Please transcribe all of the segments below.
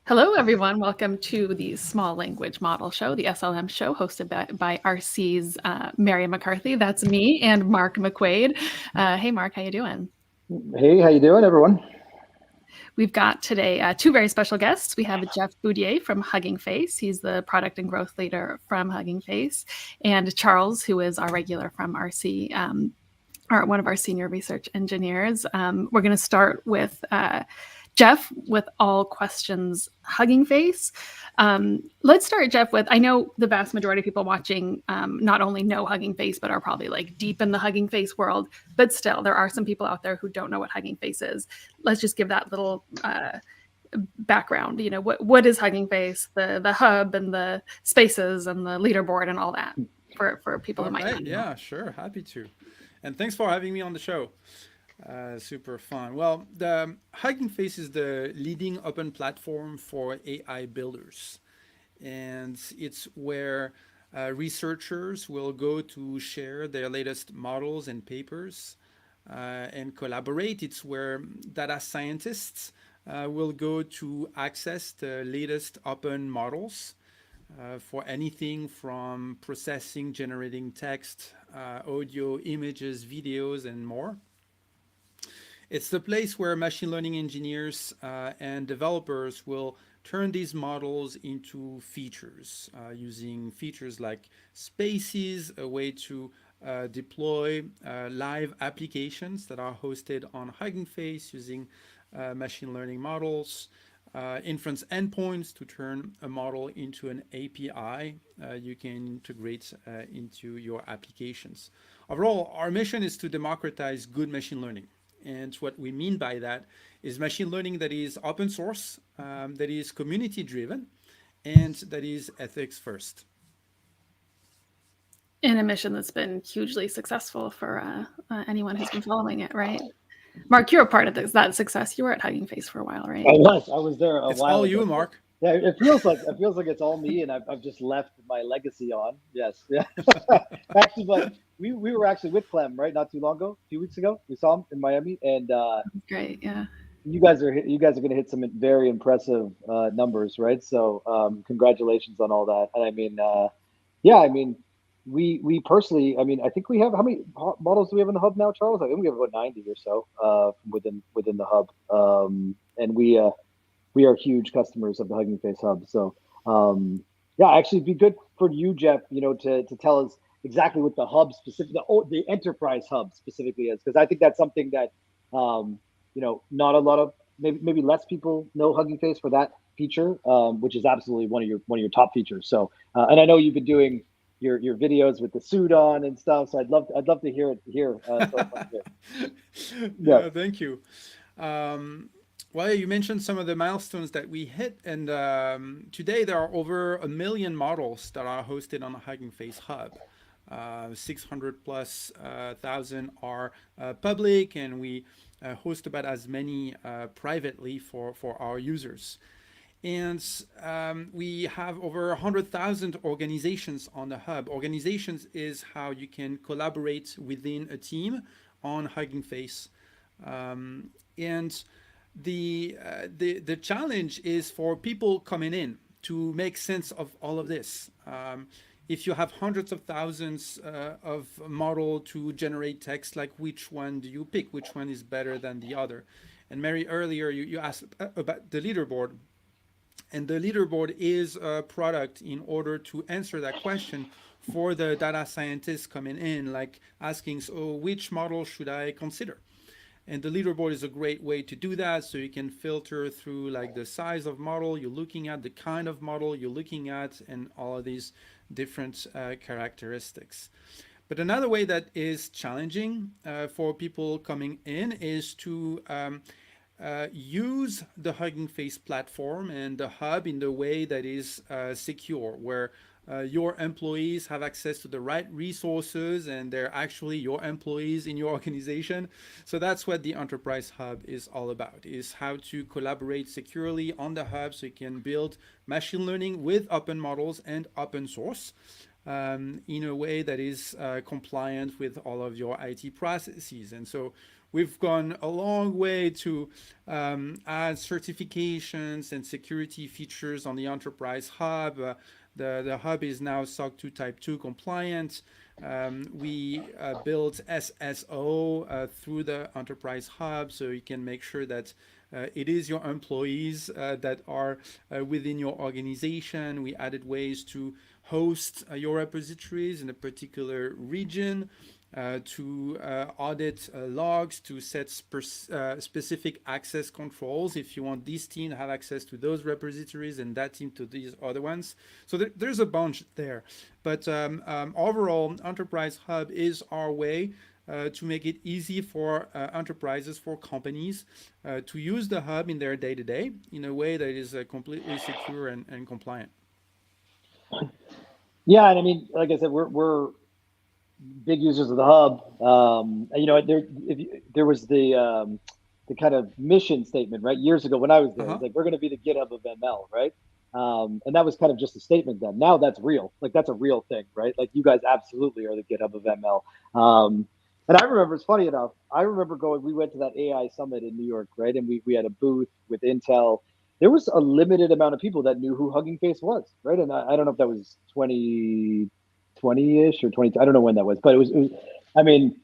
Hello, everyone. Welcome to the Small Language Model Show, the SLM show, hosted by Arcee's Mary McCarthy. That's me and Mark McQuade. Hey, Mark, how you doing? Hey, how you doing, everyone? We've got today two very special guests. We have Jeff Boudier from Hugging Face. He's the product and growth leader from Hugging Face, and Charles, who is our regular from Arcee. One of our senior research engineers. We're going to start with Jeff with all questions Hugging Face. Let's start, Jeff, with, I know the vast majority of people watching not only know Hugging Face, but are probably like deep in the Hugging Face world, but still there are some people out there who don't know what Hugging Face is. Let's just give that little background. You know, what is Hugging Face, the hub and the spaces and the leaderboard and all that for people All who might not right. know. Yeah, sure. Happy to. And thanks for having me on the show. Super fun. Well, the Hugging Face is the leading open platform for AI builders. And it's where researchers will go to share their latest models and papers and collaborate. It's where data scientists will go to access the latest open models for anything from processing, generating text, audio, images, videos, and more. It's the place where machine learning engineers and developers will turn these models into features using features like spaces, a way to deploy live applications that are hosted on Hugging Face using machine learning models, inference endpoints to turn a model into an API you can integrate into your applications. Overall, our mission is to democratize good machine learning. And what we mean by that is machine learning that is open source, that is community driven, and that is ethics first. In a mission that's been hugely successful for anyone who's been following it, right? Mark, you're a part of that success. You were at Hugging Face for a while, right? I was there a It's while all ago. you, Mark. Yeah, it feels like it's all me, and I've just left my legacy on. Yes, yeah. Actually, but we were actually with Clem right not too long ago, a few weeks ago. We saw him in Miami, and Great, yeah. you guys are going to hit some very impressive numbers, right? So congratulations on all that. And I mean, yeah, I mean, we personally, I mean, I think we have how many models do we have in the hub now, Charles? I think we have about 90 or so within the hub, and we are huge customers of the Hugging Face Hub. So, yeah, actually, it'd be good for you, Jeff, to tell us exactly what the hub specific, the enterprise hub specifically is, because I think that's something that, not a lot of maybe less people know Hugging Face for that feature, which is absolutely one of your top features. So, and I know you've been doing your videos with the suit on and stuff. So I'd love to hear it here. Yeah. Yeah, thank you. Um, well, you mentioned some of the milestones that we hit, and today there are over 1 million models that are hosted on the Hugging Face Hub. 600 plus thousand are public, and we host about as many privately for our users. And we have over 100,000 organizations on the hub. Organizations is how you can collaborate within a team on Hugging Face. And the challenge is for people coming in to make sense of all of this. If you have hundreds of thousands of model to generate text, like which one do you pick? Which one is better than the other? And Mary, earlier you asked about the leaderboard. And the leaderboard is a product in order to answer that question for the data scientists coming in, like asking, so which model should I consider? And the leaderboard is a great way to do that. So you can filter through like the size of model you're looking at, the kind of model you're looking at, and all of these different characteristics. But another way that is challenging for people coming in is to use the Hugging Face platform and the hub in the way that is secure, where your employees have access to the right resources and they're actually your employees in your organization. So that's what the Enterprise Hub is all about, is how to collaborate securely on the hub so you can build machine learning with open models and open source in a way that is compliant with all of your IT processes. And so we've gone a long way to add certifications and security features on the Enterprise Hub. The hub is now SOC 2 Type 2 compliant. We built SSO through the Enterprise Hub, so you can make sure that it is your employees that are within your organization. We added ways to host your repositories in a particular region, to audit logs, to set specific access controls if you want this team to have access to those repositories and that team to these other ones. So there's a bunch there. But overall, Enterprise Hub is our way to make it easy for enterprises, for companies to use the hub in their day-to-day in a way that is completely secure and compliant. Yeah, and I mean, like I said, we're big users of the hub. And, you know, there was the kind of mission statement, right? Years ago when I was there, it was like, we're going to be the GitHub of ML, right? And that was kind of just a statement then. Now that's real. Like, that's a real thing, right? Like, you guys absolutely are the GitHub of ML. And I remember, it's funny enough, I remember we went to that AI summit in New York, right? And we had a booth with Intel. There was a limited amount of people that knew who Hugging Face was, right? And I don't know if that was 20-ish or 20, I don't know when that was, but it was, I mean,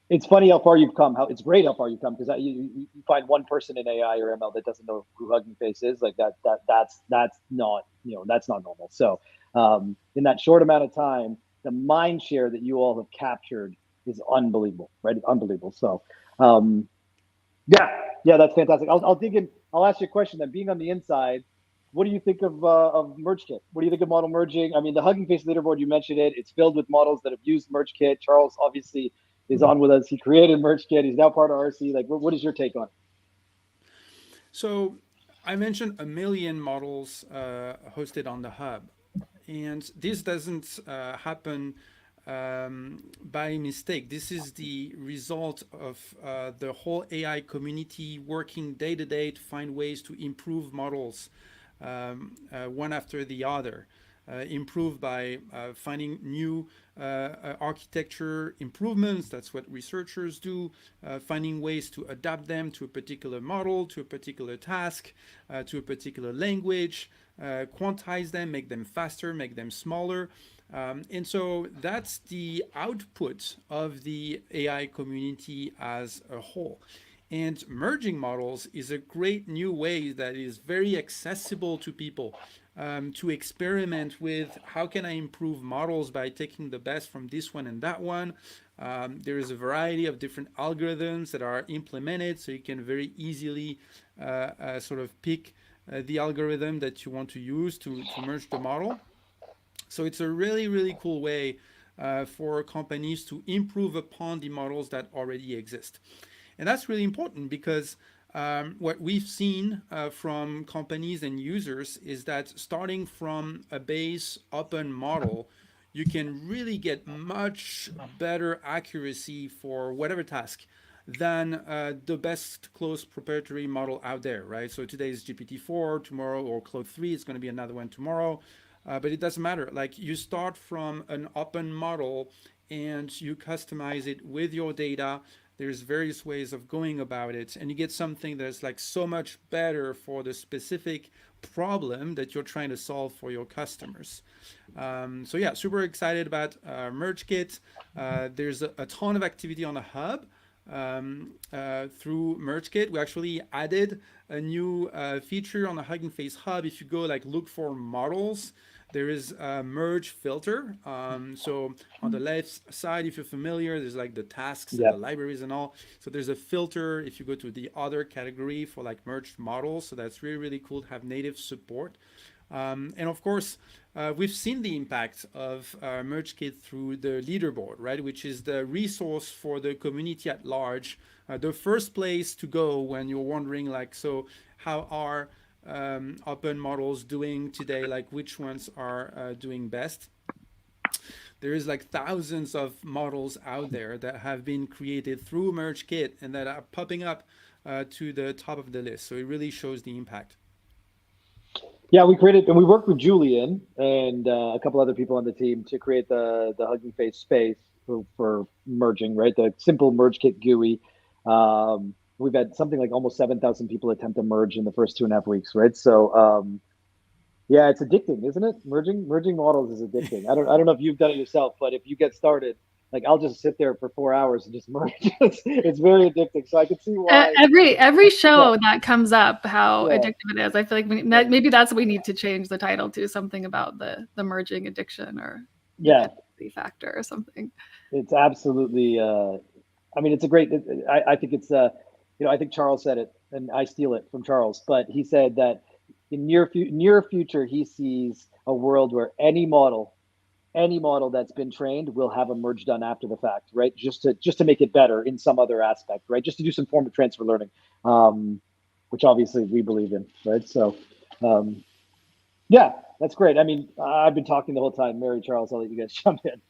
it's funny how far you've come, it's great how far you've come, because you find one person in AI or ML that doesn't know who Hugging Face is, like that's not, you know, that's not normal. So in that short amount of time, the mind share that you all have captured is unbelievable, right? Unbelievable. So yeah, that's fantastic. I'll ask you a question then. Being on the inside, what do you think of MergeKit? What do you think of model merging? I mean, the Hugging Face leaderboard, you mentioned it. It's filled with models that have used MergeKit. Charles obviously is on with us. He created MergeKit. He's now part of Arcee. Like, what is your take on it? So I mentioned 1 million models hosted on the hub, and this doesn't happen by mistake. This is the result of the whole AI community working day to day to find ways to improve models one after the other. Improve by finding new architecture improvements. That's what researchers do. Finding ways to adapt them to a particular model, to a particular task, to a particular language, quantize them, make them faster, make them smaller. And so that's the output of the AI community as a whole. And merging models is a great new way that is very accessible to people to experiment with how can I improve models by taking the best from this one and that one. There is a variety of different algorithms that are implemented, so you can very easily sort of pick the algorithm that you want to use to merge the model. So it's a really, really cool way for companies to improve upon the models that already exist. And that's really important because what we've seen from companies and users is that starting from a base open model, you can really get much better accuracy for whatever task than the best closed proprietary model out there, right? So today is GPT-4, tomorrow, or Claude 3 is going to be another one tomorrow. But it doesn't matter. Like, you start from an open model and you customize it with your data. There's various ways of going about it, and you get something that's like so much better for the specific problem that you're trying to solve for your customers. So yeah, super excited about MergeKit. There's a ton of activity on the hub through MergeKit. We actually added a new feature on the Hugging Face hub. If you go like look for models, there is a merge filter. So on the left side, if you're familiar, there's like the tasks and the libraries and all. So there's a filter if you go to the other category for like merged models. So that's really, really cool to have native support. And of course, we've seen the impact of MergeKit through the leaderboard, right? Which is the resource for the community at large. The first place to go when you're wondering like, so how are open models doing today, like which ones are doing best. There is like thousands of models out there that have been created through MergeKit and that are popping up to the top of the list. So it really shows the impact. Yeah, we created, and we worked with Julian and a couple other people on the team to create the Hugging Face space for merging, right? The simple MergeKit GUI. We've had something like almost 7,000 people attempt to merge in the first 2.5 weeks, right? So yeah, it's addicting, isn't it? Merging models is addicting. I don't know if you've done it yourself, but if you get started, like I'll just sit there for 4 hours and just merge. It's very addicting. So I can see why. Every Yeah, show that comes up, how yeah, addictive it is. I feel like yeah, maybe that's what we need to change the title to, something about the merging addiction or yeah. dependency factor or something. It's absolutely. I mean, it's a great. I think it's. I think Charles said it, and I steal it from Charles. But he said that in near future, he sees a world where any model that's been trained will have a merge done after the fact, right? Just to make it better in some other aspect, right? Just to do some form of transfer learning, which obviously we believe in, right? So, um, yeah, that's great. I mean, I've been talking the whole time. Mary, Charles, I'll let you guys jump in.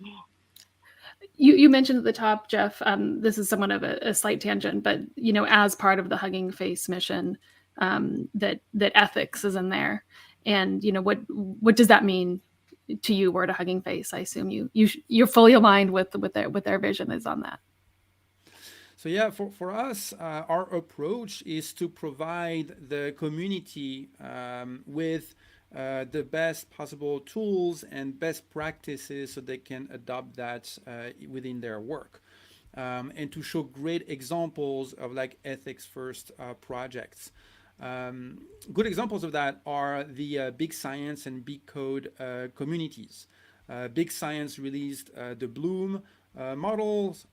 You mentioned at the top, Jeff, this is somewhat of a slight tangent, but as part of the Hugging Face mission, that ethics is in there, and what does that mean to you? Word of Hugging Face, I assume you're fully aligned with their vision is on that. So yeah, for us, our approach is to provide the community with the best possible tools and best practices so they can adopt that within their work. And to show great examples of like ethics first projects. Good examples of that are the Big Science and Big Code communities. Big Science released the Bloom models.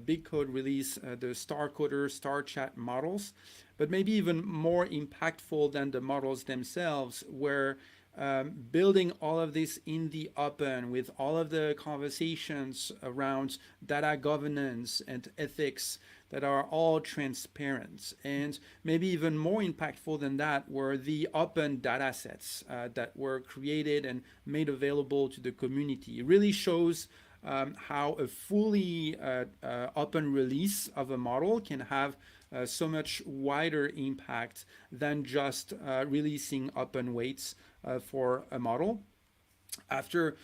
Big Code released the Star Coder, Star Chat models. But maybe even more impactful than the models themselves were building all of this in the open with all of the conversations around data governance and ethics that are all transparent. And maybe even more impactful than that were the open data sets that were created and made available to the community. It really shows how a fully open release of a model can have so much wider impact than just releasing open weights for a model. After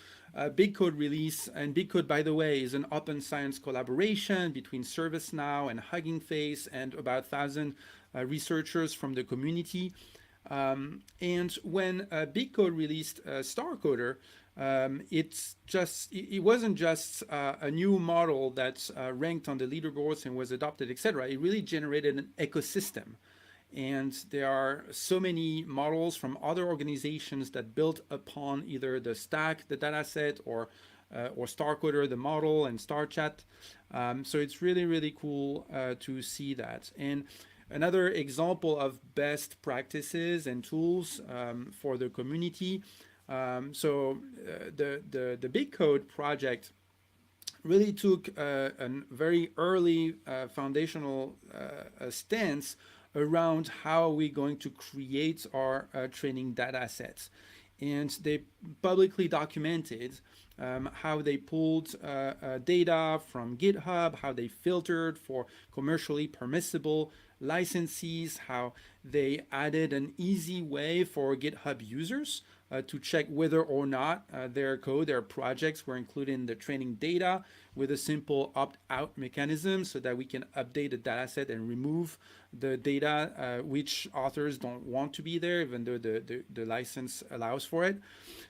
Big Code release, and Big Code, by the way, is an open science collaboration between ServiceNow and Hugging Face and about 1,000 researchers from the community. And when Big Code released Star Coder, it wasn't just a new model that ranked on the leaderboards and was adopted, etc. It really generated an ecosystem. And there are so many models from other organizations that built upon either the stack, the dataset, or StarCoder, the model, and StarChat. So it's really, really cool to see that. And another example of best practices and tools for the community. The Big Code project really took a very early foundational stance around how we're going to create our training data sets. And they publicly documented how they pulled data from GitHub, how they filtered for commercially permissible licenses, how they added an easy way for GitHub users to check whether or not their code, their projects were included in the training data with a simple opt-out mechanism so that we can update the dataset and remove the data which authors don't want to be there, even though the license allows for it.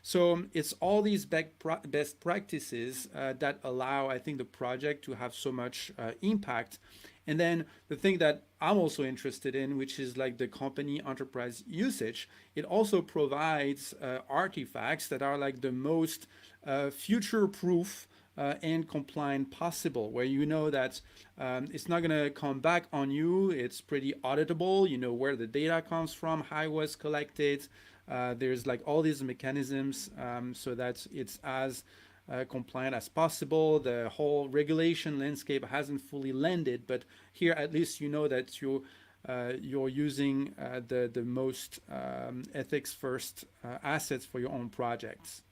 So it's all these best practices that allow, I think, the project to have so much impact. And then the thing that I'm also interested in, which is like the company enterprise usage, it also provides artifacts that are like the most future-proof and compliant possible, where you know that it's not going to come back on you. It's pretty auditable. You know where the data comes from, how it was collected. There's like all these mechanisms so that it's as compliant as possible. The whole regulation landscape hasn't fully landed, but here at least you know that you're using the most ethics first assets for your own projects.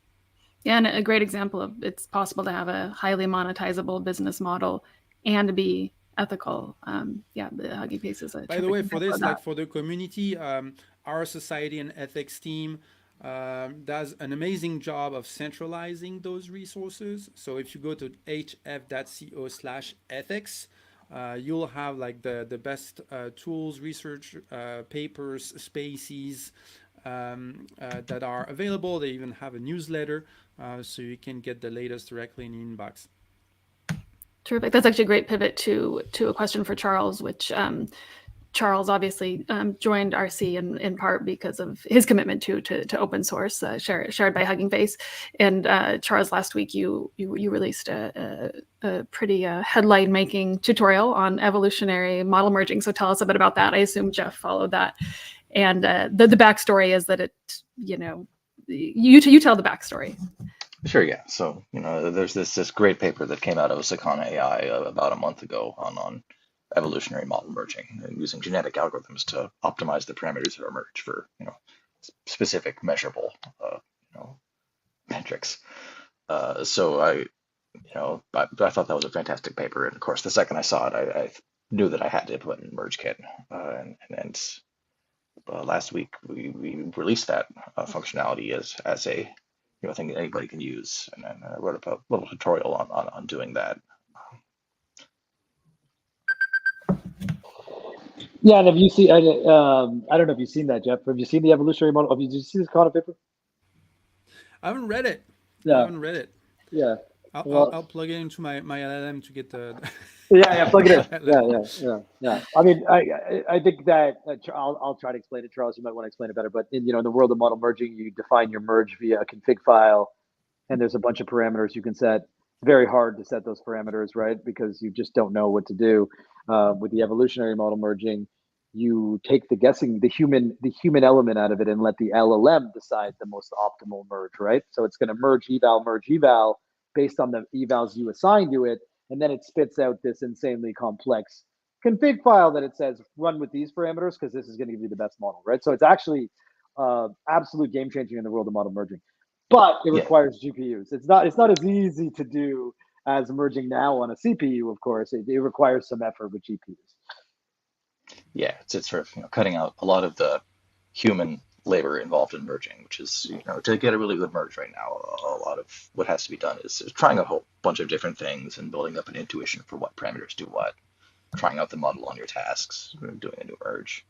Yeah, and a great example of it's possible to have a highly monetizable business model and be ethical. The Hugging Face is a By the way, terrific for example this, of like that. for the community, our society and ethics team does an amazing job of centralizing those resources. So if you go to hf.co/ethics, you'll have like the best tools, research papers, spaces that are available. They even have a newsletter, so you can get the latest directly in your inbox. Terrific. That's actually a great pivot to a question for Charles, which Charles obviously joined Arcee in part because of his commitment to open source shared by Hugging Face. And Charles, last week you released a pretty headline-making tutorial on evolutionary model merging. So tell us a bit about that. I assume Jeff followed that. And the backstory is that you tell the backstory. Sure, yeah. So, there's this great paper that came out of Sakana AI about a month ago on evolutionary model merging and using genetic algorithms to optimize the parameters that emerge for, specific measurable, metrics. So I thought that was a fantastic paper. And of course, the second I saw it, I knew that I had to implement MergeKit. And last week we released that functionality as a thing that anybody can use, and then I wrote up a little tutorial on doing that. Yeah, and have you seen? I don't know if you've seen that, Jeff. Have you seen the evolutionary model? Did you see this Goddard paper? I haven't read it. Yeah. I haven't read it. Yeah. I'll plug it into my LLM to get the. Yeah, plug it in. Yeah. I mean, I think that I'll try to explain it, Charles. You might want to explain it better. But in the world of model merging, you define your merge via a config file, and there's a bunch of parameters you can set. It's very hard to set those parameters, right? Because you just don't know what to do. With the evolutionary model merging, you take the human element out of it and let the LLM decide the most optimal merge, right? So it's going to merge eval based on the evals you assign to it. And then it spits out this insanely complex config file that it says run with these parameters because this is going to give you the best model, right? So it's actually absolute game changing in the world of model merging, but it requires GPUs. It's not as easy to do as merging now on a CPU. Of course, it requires some effort with GPUs. Yeah, it's sort of cutting out a lot of the human labor involved in merging, which is to get a really good merge right now, a lot of what has to be done is trying a whole bunch of different things and building up an intuition for what parameters do what, trying out the model on your tasks, doing a new merge.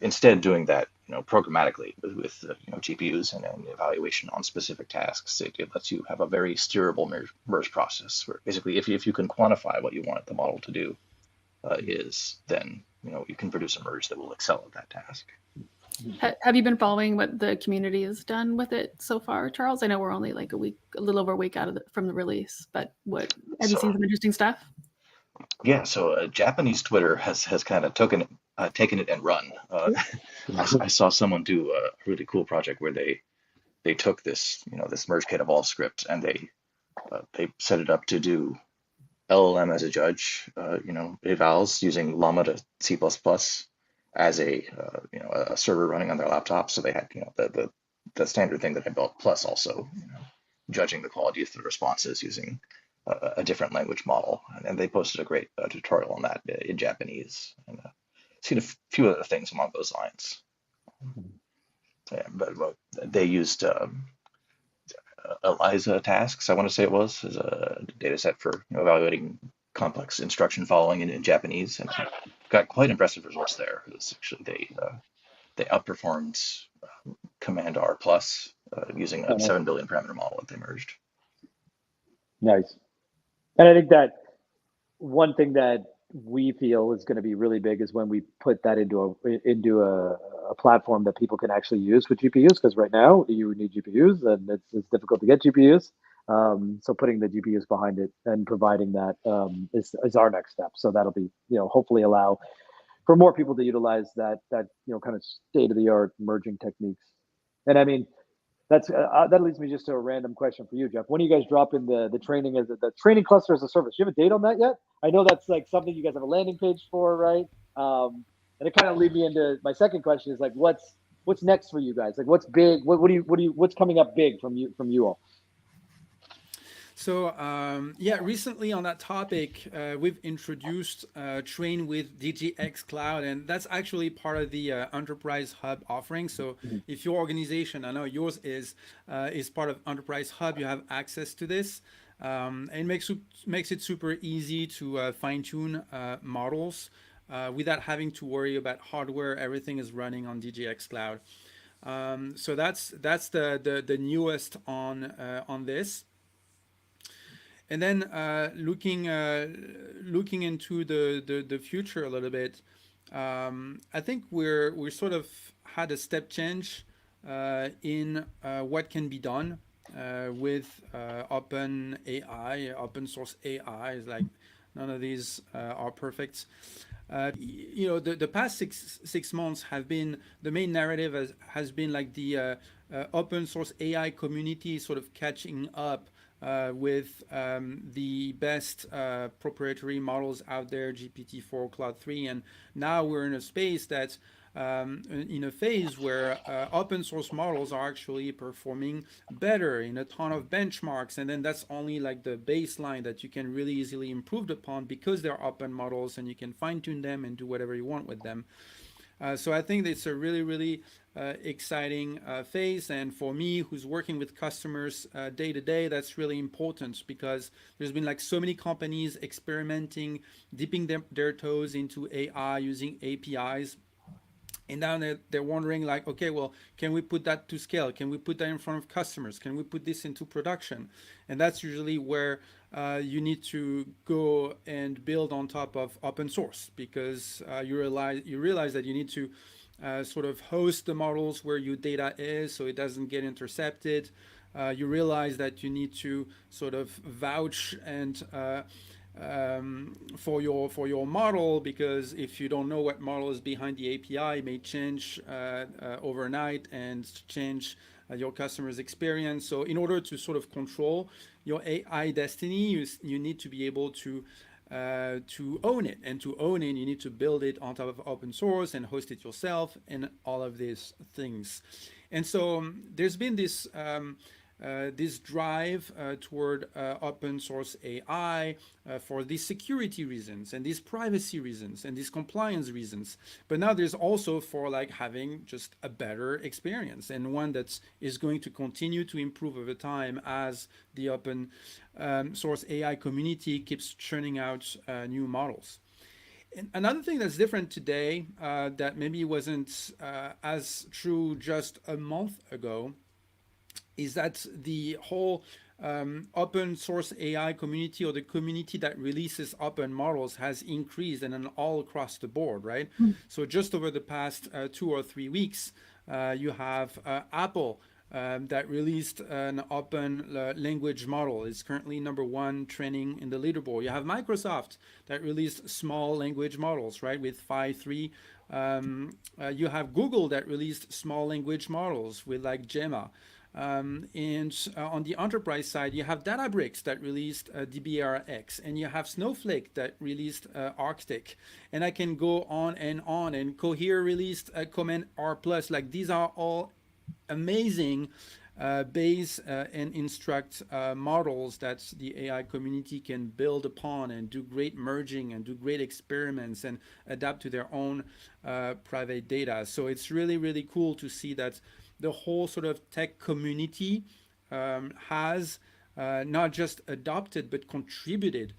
Instead, doing that programmatically with GPUs and evaluation on specific tasks, it lets you have a very steerable merge process where basically if you can quantify what you want the model to do then you can produce a merge that will excel at that task. Have you been following what the community has done with it so far, Charles? I know we're only like a little over a week out from the release, but have you seen some interesting stuff? Yeah, so Japanese Twitter has kind of taken it and run. I saw someone do a really cool project where they took this this MergeKit evolve script and they set it up to do LLM as a judge, evals using Llama to C++ as a server running on their laptop. So they had the standard thing that I built, plus also judging the quality of the responses using a different language model. And they posted a great tutorial on that in Japanese. And seen a few other things along those lines. Yeah, but they used ELIZA tasks, I want to say it was, as a data set for evaluating complex instruction following in Japanese, and got quite impressive results there. It was actually they outperformed Command R plus using a 7 billion parameter model that they merged. Nice. And I think that one thing that we feel is going to be really big is when we put that into a platform that people can actually use with GPUs, because right now you need GPUs and it's difficult to get GPUs. So putting the GPUs behind it and providing that is our next step. So that'll be hopefully allow for more people to utilize that kind of state of the art merging techniques. And I mean that leads me just to a random question for you, Jeff. When are you guys dropping the training the training cluster as a service? Do you have a date on that yet? I know that's like something you guys have a landing page for, right? And it kind of lead me into my second question is like, what's next for you guys? Like, what's big? What's coming up big from you all? So recently on that topic, we've introduced Train with DGX Cloud, and that's actually part of the Enterprise Hub offering. So if your organization, I know yours is part of Enterprise Hub, you have access to this. and makes it super easy to fine tune models without having to worry about hardware. Everything is running on DJX Cloud. So that's the newest on this. And then looking into the future a little bit, I think we're sort of had a step change in what can be done with open AI, open source AI. Is like none of these are perfect. The past six months have been, the main narrative has been like the open source AI community sort of catching up with the best proprietary models out there, GPT-4, Cloud 3, and now we're in a space that's in a phase where open source models are actually performing better in a ton of benchmarks, and then that's only like the baseline that you can really easily improve upon because they're open models and you can fine-tune them and do whatever you want with them. So I think it's a really, really exciting phase, and for me, who's working with customers day to day, that's really important because there's been like so many companies experimenting, dipping their toes into AI using APIs. And now they're wondering like, okay, well, can we put that to scale? Can we put that in front of customers? Can we put this into production? And that's usually where you need to go and build on top of open source, because you realize that you need to sort of host the models where your data is so it doesn't get intercepted. You realize that you need to sort of vouch and for your model, because if you don't know what model is behind the API, it may change overnight and change your customer's experience. So in order to sort of control your AI destiny, you need to be able to own it, and to own it you need to build it on top of open source and host it yourself and all of these things. And so there's been this this drive toward open source AI for these security reasons and these privacy reasons and these compliance reasons. But now there's also for like having just a better experience, and one that is going to continue to improve over time as the open source AI community keeps churning out new models. And another thing that's different today that maybe wasn't as true just a month ago is that the whole open source AI community, or the community that releases open models, has increased, and all across the board, right? So just over the past 2 or 3 weeks, you have Apple that released an open language model. It's currently #1 trending in the leaderboard. You have Microsoft that released small language models, right, with 5.3. You have Google that released small language models with like Gemma. And on the enterprise side, you have Databricks that released DBRX, and you have Snowflake that released Arctic, and I can go on, and Cohere released Command R+. Like, these are all amazing base and instruct models that the AI community can build upon and do great merging and do great experiments and adapt to their own private data. So it's really, really cool to see that the whole sort of tech community has not just adopted but contributed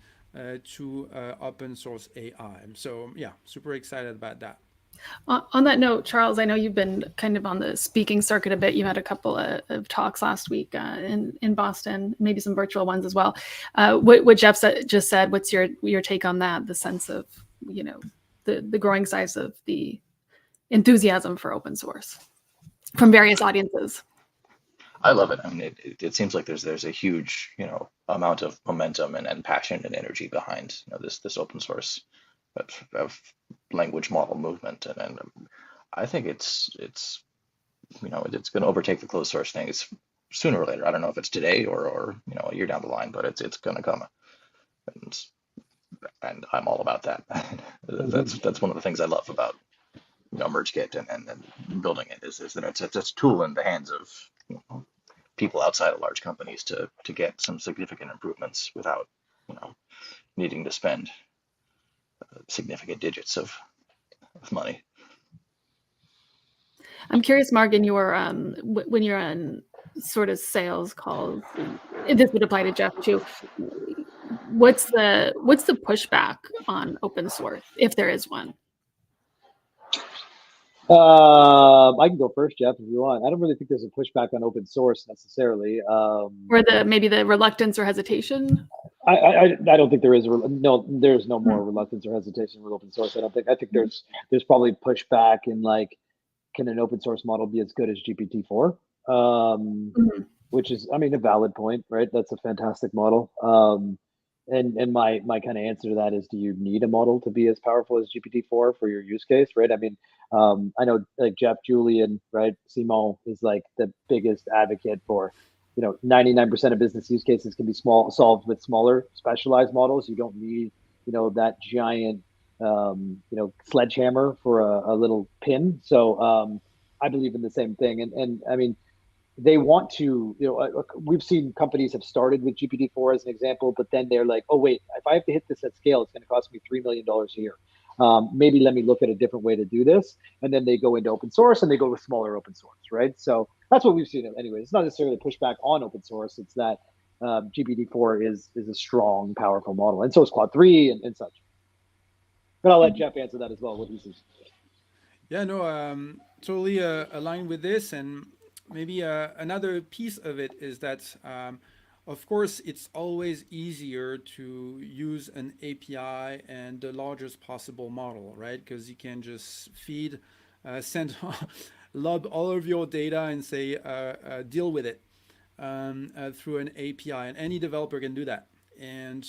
to open source AI. So yeah, super excited about that. On that note, Charles, I know you've been kind of on the speaking circuit a bit. You had a couple of talks last week in Boston, maybe some virtual ones as well. What Jeff just said, what's your take on that? The sense of, the growing size of the enthusiasm for open source from various audiences. I love it. I mean, it seems like there's a huge, amount of momentum and passion and energy behind, this open source of language model movement, and I think it's going to overtake the closed source thing. It's sooner or later. I don't know if it's today or a year down the line, but it's going to come, and I'm all about that. That's one of the things I love about MergeKit and building it is that it's a tool in the hands of people outside of large companies to get some significant improvements without needing to spend significant digits of money. I'm curious, Mark, in your when you're on sort of sales calls, and this would apply to Jeff too. What's the pushback on open source, if there is one? I can go first, Jeff, if you want. I don't really think there's a pushback on open source necessarily. Or maybe the reluctance or hesitation? I don't think there is there's no more reluctance or hesitation with open source. I think there's probably pushback in like, can an open source model be as good as GPT-4? Which is, I mean, a valid point, right? That's a fantastic model. And my kind of answer to that is, do you need a model to be as powerful as GPT-4 for your use case, right? I mean, I know like Jeff Julian, right? Simon is like the biggest advocate for, 99% of business use cases can be solved with smaller specialized models. You don't need, that giant, sledgehammer for a little pin. So I believe in the same thing. And I mean, they want to, we've seen companies have started with GPT-4 as an example, but then they're like, oh, wait, if I have to hit this at scale, it's going to cost me $3 million a year. Maybe let me look at a different way to do this. And then they go into open source and they go with smaller open source, right? So that's what we've seen anyway. It's not necessarily pushback on open source. It's that GPT-4 is a strong, powerful model. And so is Quad 3 and such. But I'll let Jeff answer that as well, what he sees. Yeah, no, totally aligned with this. And maybe another piece of it is that, of course, it's always easier to use an API and the largest possible model, right? Because you can just send, lob all of your data and say, deal with it through an API. And any developer can do that. And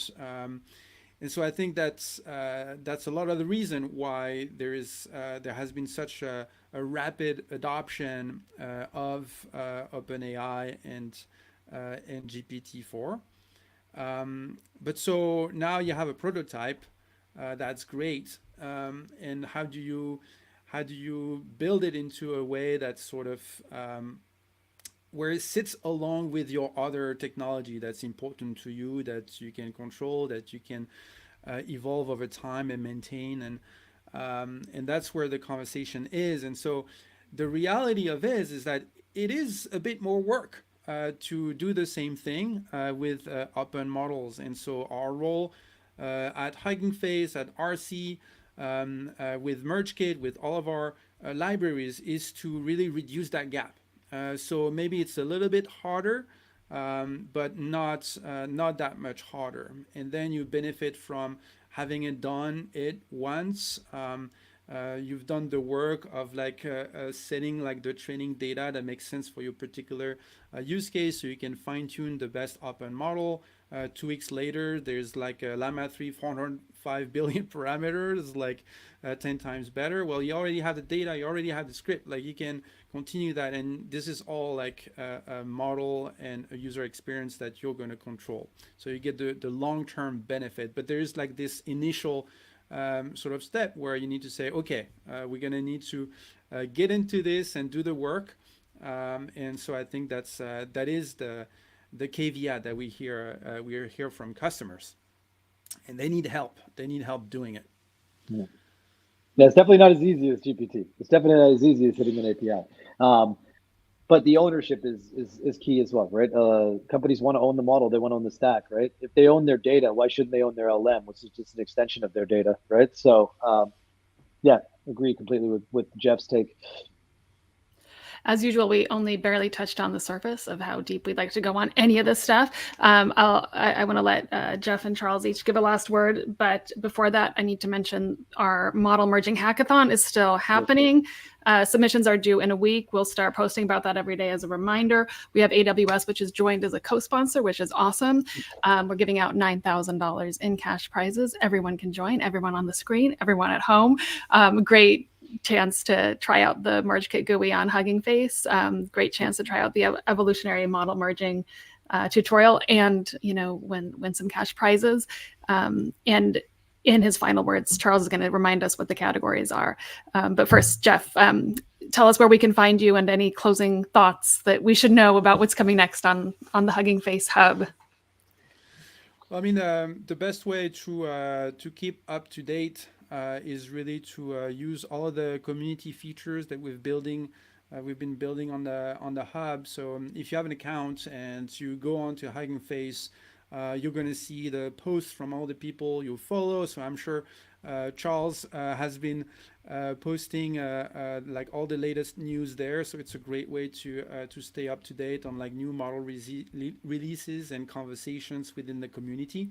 so I think that's a lot of the reason why there has been such a rapid adoption of OpenAI and GPT-4. But so now you have a prototype, that's great. And how do you build it into a way that's sort of where it sits along with your other technology that's important to you, that you can control, that you can evolve over time and maintain, and that's where the conversation is. And so the reality of it is that it is a bit more work to do the same thing with open models. And so our role at Hugging Face, at Arcee, with MergeKit, with all of our libraries, is to really reduce that gap. So maybe it's a little bit harder, but not that much harder. And then you benefit from having it done once. You've done the work of like setting like the training data that makes sense for your particular use case, so you can fine tune the best open model. 2 weeks later, there's like a Llama 3 405 billion parameters, like 10 times better. Well, you already have the data, you already have the script, like you can continue that. And this is all like a model and a user experience that you're going to control. So you get the long-term benefit, but there's like this initial sort of step where you need to say, okay, we're going to need to get into this and do the work. And so I think that is the caveat that we hear from customers, and they need help. They need help doing it. Yeah, it's definitely not as easy as GPT. It's definitely not as easy as hitting an API. But the ownership is key as well, right? Companies want to own the model. They want to own the stack, right? If they own their data, why shouldn't they own their LM, which is just an extension of their data, right? So, yeah, agree completely with Jeff's take. As usual, we only barely touched on the surface of how deep we'd like to go on any of this stuff. I want to let Jeff and Charles each give a last word, but before that, I need to mention our model merging hackathon is still happening. Submissions are due in a week. We'll start posting about that every day as a reminder. We have AWS, which has joined as a co-sponsor, which is awesome. We're giving out $9,000 in cash prizes. Everyone can join, everyone on the screen, everyone at home. Great chance to try out the MergeKit GUI on Hugging Face. Great chance to try out the evolutionary model merging tutorial, and win some cash prizes. And in his final words, Charles is going to remind us what the categories are. But first, Jeff, tell us where we can find you and any closing thoughts that we should know about what's coming next on the Hugging Face Hub. Well, I mean, the best way to keep up to date is really to use all of the community features that we're building we've been building on the hub. So if you have an account and you go on to Hugging Face, you're going to see the posts from all the people you follow. So I'm sure Charles has been posting like all the latest news there. So it's a great way to stay up to date on like new model releases and conversations within the community.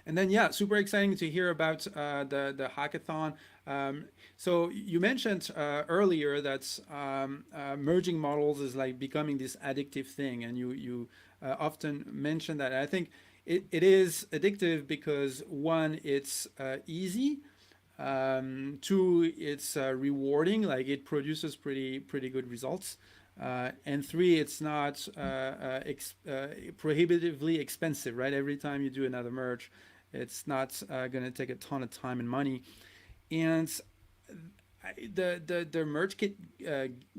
And then, yeah, super exciting to hear about the hackathon. So you mentioned earlier that merging models is like becoming this addictive thing, and you often mention that. And I think it is addictive because one, it's easy. Two, it's rewarding, like it produces pretty good results. And three, it's not prohibitively expensive, right? Every time you do another merge, it's not going to take a ton of time and money. And the MergeKit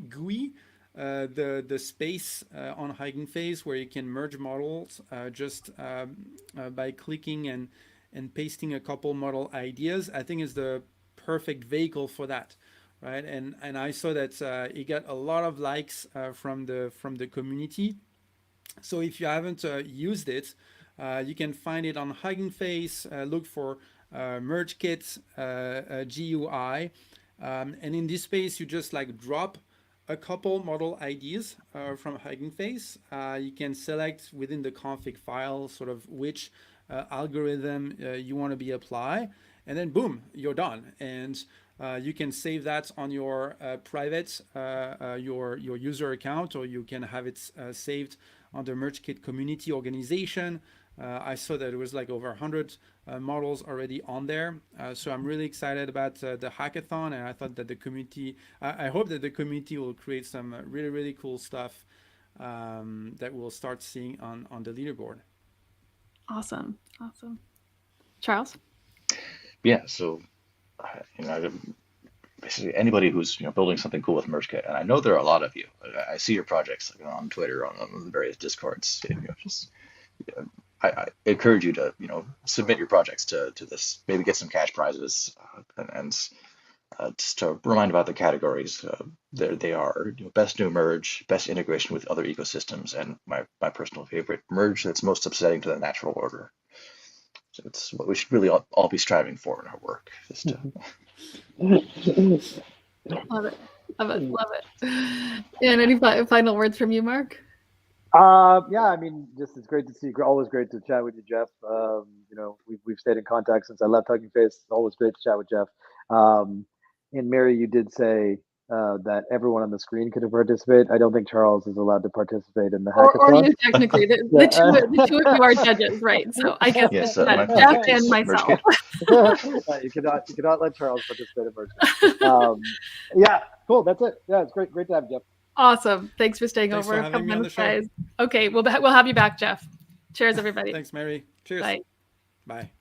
GUI, the space on Hugging Face where you can merge models just by clicking and pasting a couple model ideas, I think is the perfect vehicle for that. Right, and I saw that it got a lot of likes from the community. So if you haven't used it, you can find it on Hugging Face. Look for MergeKit GUI, and in this space you just like drop a couple model ideas from Hugging Face. You can select within the config file sort of which algorithm you want to be applied, and then boom, you're done. And you can save that on your private, your user account, or you can have it saved on the MergeKit community organization. I saw that it was like over 100 models already on there. So I'm really excited about the hackathon, and I thought that the community, I hope that the community will create some really cool stuff that we'll start seeing on the leaderboard. Awesome. Charles? Yeah, so basically anybody who's building something cool with MergeKit, and I know there are a lot of you. I see your projects on Twitter, on the various Discords. I encourage you to submit your projects to this. Maybe get some cash prizes, and just to remind about the categories. There they are: best new merge, best integration with other ecosystems, and my personal favorite, merge that's most upsetting to the natural order. So it's what we should really all be striving for in our work. Just to... Love it. And any final words from you, Mark? Yeah, I mean, just it's great to see. Always great to chat with you, Jeff. We've stayed in contact since I left Hugging Face. It's always great to chat with Jeff. And Mary, you did say that everyone on the screen could participate. I don't think Charles is allowed to participate in the hackathon. Or you technically, the two of you are judges, right? So I guess yes, Jeff and myself. You cannot let Charles participate in MergeKit. Yeah, cool. That's it. Yeah, it's great to have Jeff. Awesome. Thanks for staying Thanks over. for having me on the show. Okay, we'll have you back, Jeff. Cheers, everybody. Thanks, Mary. Cheers. Bye. Bye.